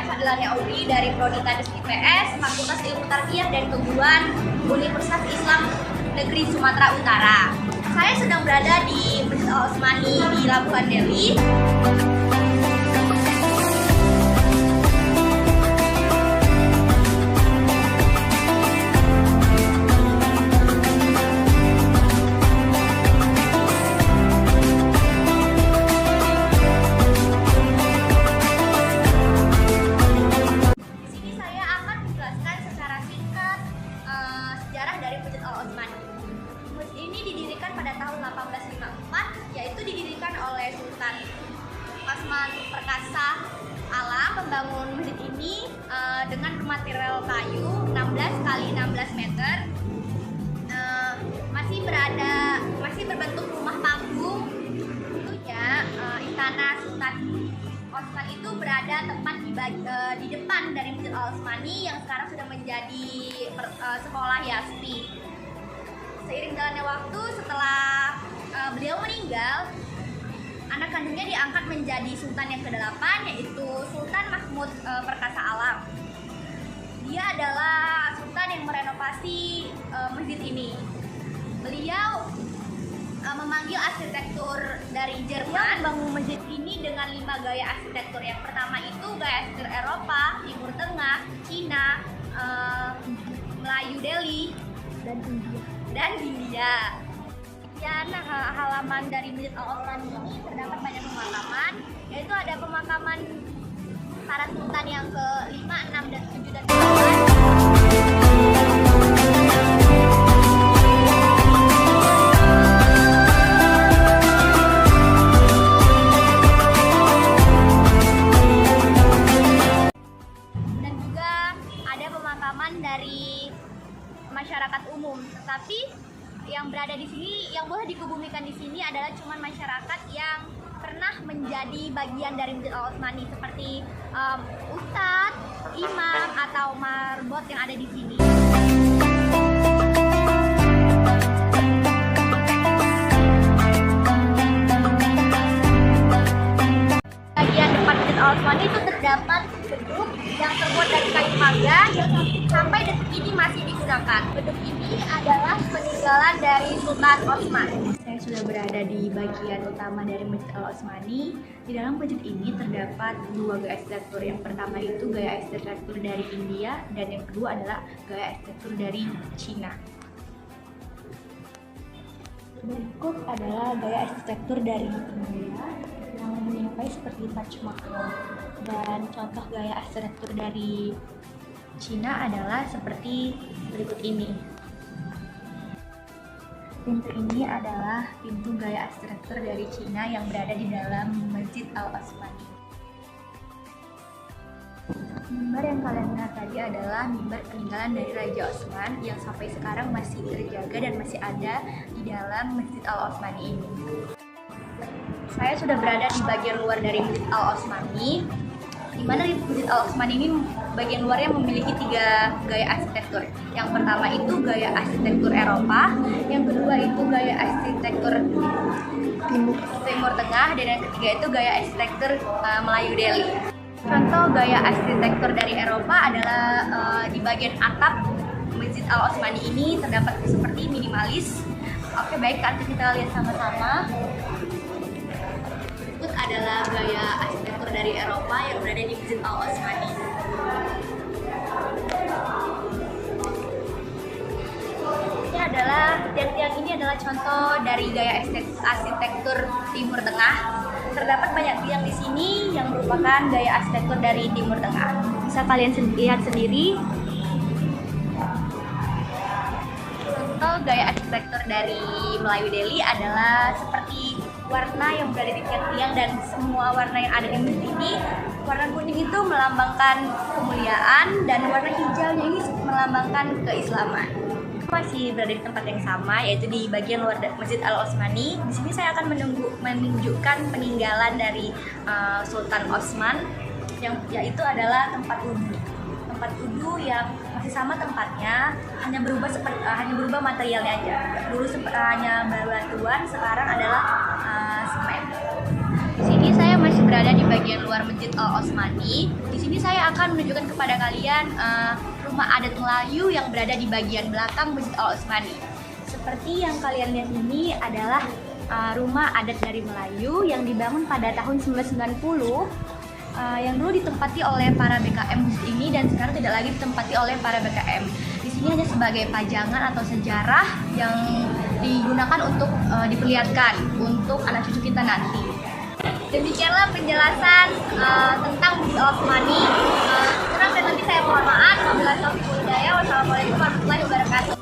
Fadila Auri dari Prodi Kades IPS, Fakultas Ilmu Tarbiyah dan Keguruan Universitas Islam Negeri Sumatera Utara. Saya sedang berada di Masjid Al Osmani di Labuhan Deli. Ini didirikan pada tahun 1854, yaitu didirikan oleh Sultan Osman Perkasa Alam. Membangun masjid ini dengan material kayu 16 kali 16 meter, masih berbentuk rumah panggung. Tentunya istana Sultan Osman itu berada tepat di depan dari Masjid Al Osmani yang sekarang sudah menjadi sekolah Yaspi. Seiring jalannya waktu, setelah beliau meninggal, anak kandungnya diangkat menjadi sultan yang ke-8, yaitu Sultan Mahmud Perkasa Alam. Dia adalah sultan yang merenovasi masjid ini. Beliau memanggil arsitektur dari Jerman membangun masjid ini dengan 5 gaya arsitektur. Yang pertama itu gaya arsitektur Eropa, Timur Tengah, Cina, Melayu Delhi, dan India. Nah, halaman dari Masjid Al Osmani ini terdapat banyak pemakaman, yaitu ada pemakaman para sultan yang ke-5, 6, dan 7 dan 8. Dan juga ada pemakaman dari masyarakat umum, tetapi yang berada di sini, yang boleh dikebumikan di sini adalah cuma masyarakat yang pernah menjadi bagian dari Masjid Al Osmani, seperti ustadz, imam, atau marbot yang ada di sini. Bagian depan Masjid Al Osmani itu terdapat beduk yang terbuat dari kayu mangga yang sampai detik ini masih digunakan. Beduk ini adalah peninggalan dari Sultan Osman. Saya sudah berada di bagian utama dari Masjid Al Osmani. Di dalam masjid ini terdapat 2 gaya arsitektur. Yang pertama itu gaya arsitektur dari India, dan yang kedua adalah gaya arsitektur dari Cina. Berikut adalah gaya arsitektur dari India yang menyerupai seperti Taj Mahal, dan contoh gaya arsitektur dari Cina adalah seperti berikut ini. Pintu ini adalah pintu gaya arsitektur dari Cina yang berada di dalam Masjid Al Osmani. Mimbar yang kalian lihat tadi adalah mimbar peninggalan dari Raja Osman yang sampai sekarang masih terjaga dan masih ada di dalam Masjid Al Osmani ini. Saya sudah berada di bagian luar dari Masjid Al Osmani, di mana di Masjid Al Osmani ini bagian luarnya memiliki 3 gaya arsitektur. Yang pertama itu gaya arsitektur Eropa, yang kedua itu gaya arsitektur Timur Tengah, dan yang ketiga itu gaya arsitektur Melayu Delhi. Contoh gaya arsitektur dari Eropa adalah di bagian atap Masjid Al Osmani ini terdapat seperti minimalis. Oke, baik, kita lihat sama-sama. Berikut adalah gaya arsitektur dari Eropa yang berada di Masjid Al Osmani. Tiang-tiang ini adalah contoh dari gaya arsitektur Timur Tengah. Terdapat banyak tiang di sini yang merupakan gaya arsitektur dari Timur Tengah. Bisa kalian lihat sendiri. Contoh gaya arsitektur dari Melayu Delhi adalah seperti warna yang berada di tiang-tiang, dan semua warna yang ada di masjid ini. Warna kuning itu melambangkan kemuliaan, dan warna hijaunya ini melambangkan keislaman. Masih berada di tempat yang sama, yaitu di bagian luar Masjid Al Osmani. Di sini saya akan menunjukkan peninggalan dari Sultan Osman, yaitu adalah tempat wudhu. Tempat wudhu yang masih sama tempatnya, hanya berubah materialnya aja. Dulu hanya batuan, sekarang adalah semen. Di sini saya masih berada di bagian luar Masjid Al Osmani. Di sini saya akan menunjukkan kepada kalian rumah adat Melayu yang berada di bagian belakang Masjid Al Osmani. Seperti yang kalian lihat ini adalah rumah adat dari Melayu yang dibangun pada tahun 1990, yang dulu ditempati oleh para BKM masjid ini dan sekarang tidak lagi ditempati oleh para BKM. Di sini hanya sebagai pajangan atau sejarah yang digunakan untuk diperlihatkan untuk anak cucu kita nanti. Demikianlah penjelasan tentang Masjid Al Osmani. Kurang dan lebih saya mohon maaf. Wabillahi taufiq wal hidayah. Wassalamualaikum warahmatullahi wabarakatuh.